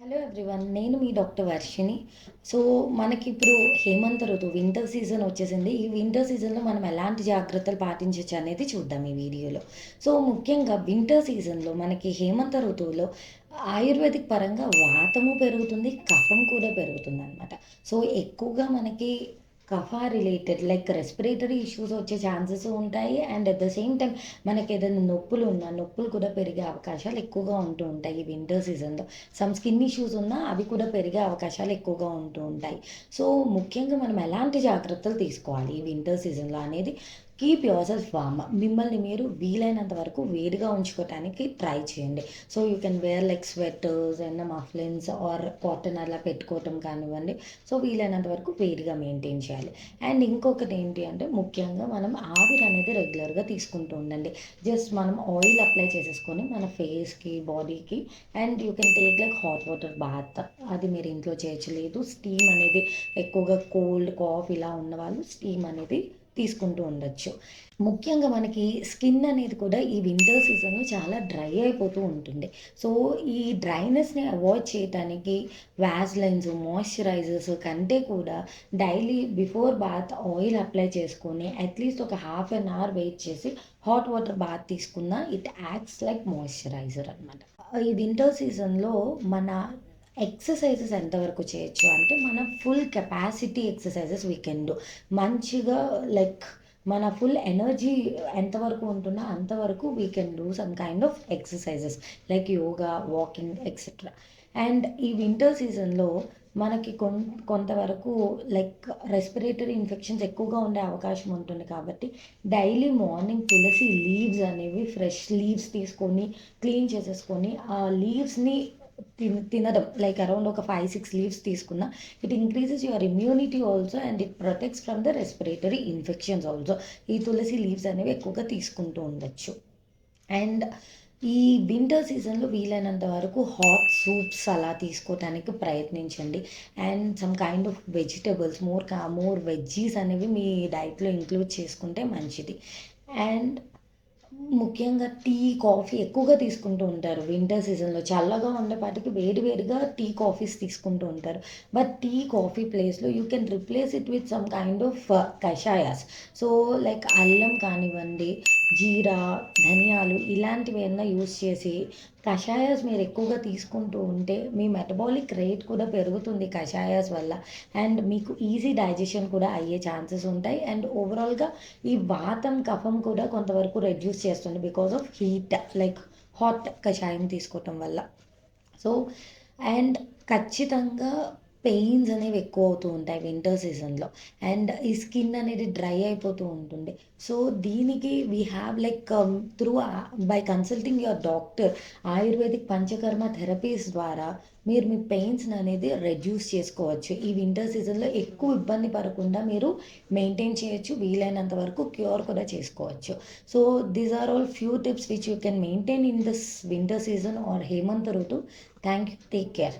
Hello everyone, నేను మీ doctor Varshini. So మనకిప్పుడు హేమంత ఋతువు వింటర్ సీజన్ వచ్చేసింది. ఈ వింటర్ సీజన్లో మనం ఎలాంటి జాగ్రత్తలు పాటించవచ్చు అనేది చూద్దాం ఈ వీడియోలో. సో ముఖ్యంగా వింటర్ సీజన్లో మనకి హేమంత ఋతువులో ఆయుర్వేదిక్ పరంగా వాతము పెరుగుతుంది, కఫం కూడా పెరుగుతుంది అనమాట. సో ఎక్కువగా మనకి కఫ రిలేటెడ్ లైక్ రెస్పిరేటరీ ఇష్యూస్ వచ్చే ఛాన్సెస్ ఉంటాయి. And at the same time మనకి ఏదైనా నొప్పులు ఉన్నా నొప్పులు కూడా పెరిగే అవకాశాలు ఎక్కువగా ఉంటూ ఉంటాయి ఈ వింటర్ సీజన్లో. సమ్ స్కిన్ ఇష్యూస్ ఉన్నా అవి కూడా పెరిగే అవకాశాలు ఎక్కువగా ఉంటూ ఉంటాయి. సో ముఖ్యంగా మనం ఎలాంటి జాగ్రత్తలు తీసుకోవాలి ఈ వింటర్ సీజన్లో అనేది, కీప్ యువర్ సెల్ఫ్ వార్మ్. మిమ్మల్ని మీరు వీలైనంత వరకు వేడిగా ఉంచుకోవటానికి ట్రై చేయండి. So you can wear like sweaters and mufflers or cotton అలా పెట్టుకోవటం కానివ్వండి. సో వీలైనంత వరకు వేడిగా మెయింటైన్ చేయాలి. అండ్ ఇంకొకటి ఏంటి అంటే, ముఖ్యంగా మనం ఆవిరి అనేది రెగ్యులర్గా తీసుకుంటూ ఉండండి. జస్ట్ మనం ఆయిల్ అప్లై చేసేసుకొని మన ఫేస్కి బాడీకి, and you can take like hot water bath. అది మీరు ఇంట్లో చేయొచ్చు. లేదు స్టీమ్ అనేది ఎక్కువగా కోల్డ్ కాఫ్ ఇలా ఉన్న వాళ్ళు స్టీమ్ అనేది తీసుకుంటూ ఉండొచ్చు. ముఖ్యంగా మనకి స్కిన్ అనేది కూడా ఈ వింటర్ సీజన్లో చాలా డ్రై అయిపోతూ ఉంటుంది. సో ఈ డ్రైనెస్ని అవాయిడ్ చేయడానికి వ్యాజ్లైన్స్, మాయిశ్చరైజర్స్ కంటే కూడా daily before bath oil apply చేసుకొని అట్లీస్ట్ ఒక హాఫ్ అన్ అవర్ వెయిట్ చేసి హాట్ వాటర్ బాత్ తీసుకున్న ఇట్ యాక్ట్స్ లైక్ మాయిశ్చరైజర్ అనమాట. ఈ వింటర్ సీజన్లో మన ఎక్సర్సైజెస్ ఎంతవరకు చేయొచ్చు అంటే, మన full capacity exercises we can do. మంచిగా లైక్ మన ఫుల్ ఎనర్జీ ఎంతవరకు ఉంటుందో అంతవరకు we can do some kind of exercises like yoga, walking etcetera. And ఈ వింటర్ సీజన్లో మనకి కొంతవరకు లైక్ రెస్పిరేటరీ ఇన్ఫెక్షన్స్ ఎక్కువగా ఉండే అవకాశం ఉంటుంది. కాబట్టి డైలీ మార్నింగ్ తులసి లీవ్స్ అనేవి ఫ్రెష్ లీవ్స్ తీసుకొని క్లీన్ చేసేసుకొని ఆ లీవ్స్ని తినడం, లైక్ అరౌండ్ ఒక 5-6 లీవ్స్ తీసుకున్న, it increases your immunity also and it protects from the respiratory infections also. ఈ తులసి లీవ్స్ అనేవి ఎక్కువగా తీసుకుంటూ ఉండొచ్చు. అండ్ ఈ వింటర్ సీజన్లో వీలైనంత వరకు హాట్ సూప్స్ అలా తీసుకోవటానికి ప్రయత్నించండి. And some kind of vegetables, more veggies అనేవి మీ డైట్లో ఇంక్లూడ్ చేసుకుంటే మంచిది. అండ్ ముఖ్యంగా టీ, కాఫీ ఎక్కువగా తీసుకుంటూ ఉంటారు వింటర్ సీజన్లో. చల్లగా ఉండేపాటికి వేడి వేడిగా టీ, కాఫీస్ తీసుకుంటూ ఉంటారు. బట్ టీ, కాఫీ ప్లేస్లో you can replace it with some kind of కషాయాస్. సో లైక్ అల్లం కానివ్వండి, జీరా, ధనియాలు ఇలాంటివి ఏమన్నా యూస్ చేసి కషాయాస్ మీరు ఎక్కువగా తీసుకుంటూ ఉంటే మీ మెటబాలిక్ రేట్ కూడా పెరుగుతుంది కషాయాస్ వల్ల. అండ్ మీకు ఈజీ డైజెషన్ కూడా అయ్యే ఛాన్సెస్ ఉంటాయి. అండ్ ఓవరాల్గా ఈ వాతం, కఫం కూడా కొంతవరకు రెడ్యూస్ చేస్తుంది because of heat, like hot కషాయం తీసుకోవటం వల్ల. సో అండ్ ఖచ్చితంగా పెయిన్స్ అనేవి ఎక్కువ అవుతూ ఉంటాయి వింటర్ సీజన్లో. అండ్ ఈ స్కిన్ అనేది డ్రై అయిపోతూ ఉంటుంది. సో దీనికి we have like through by consulting your doctor, ayurvedic panchakarma therapies ద్వారా మీరు మీ పెయిన్స్ అనేది రెడ్యూస్ చేసుకోవచ్చు. ఈ వింటర్ సీజన్లో ఎక్కువ ఇబ్బంది పడకుండా మీరు మెయింటైన్ చేయొచ్చు. వీలైనంత వరకు క్యూర్ కూడా చేసుకోవచ్చు. So these are all few tips which you can maintain in this winter season or Hemant ఋతు. Thank you. Take care.